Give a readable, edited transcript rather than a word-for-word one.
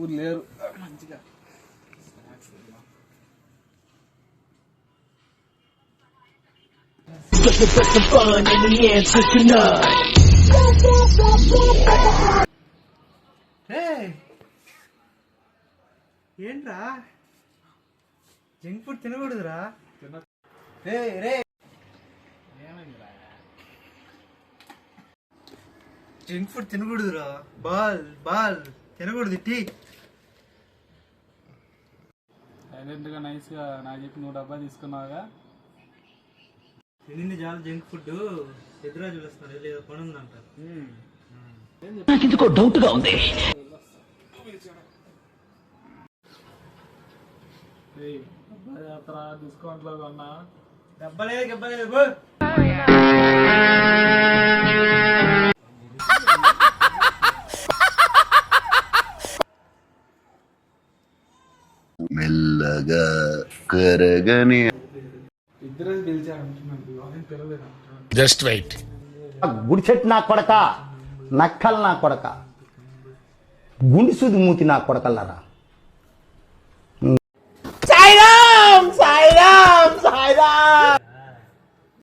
నలుగురు లేరు మంచిగా ఏంట్రా జంక్ ఫుడ్ తినకూడదురా. జంక్ ఫుడ్ తినకూడదురా. బాల్ బాల్ తినకూడదు. టీ సైలెంట్గా నైస్గా నాకు చెప్పి 100 డబ్బా తీసుకున్నావుగా. తినింది చాలా జంక్ ఫుడ్. ఎదురాజు వస్తున్నారు, ఏదో పని ఉందంటారు. నాకెందుకో డౌట్ గా ఉంది. డిస్కౌంట్ లో కొన్నా. దెబ్బలేదు మెల్లగా కరగని ఇద్దరే పిలిచారంటున్నాను, పిలవలేదు. Just wait. గుడిచెట్టు నా కొడక, నక్కలు నా కొడక, గుండి సూది మూతి నా కొడకల్లారా.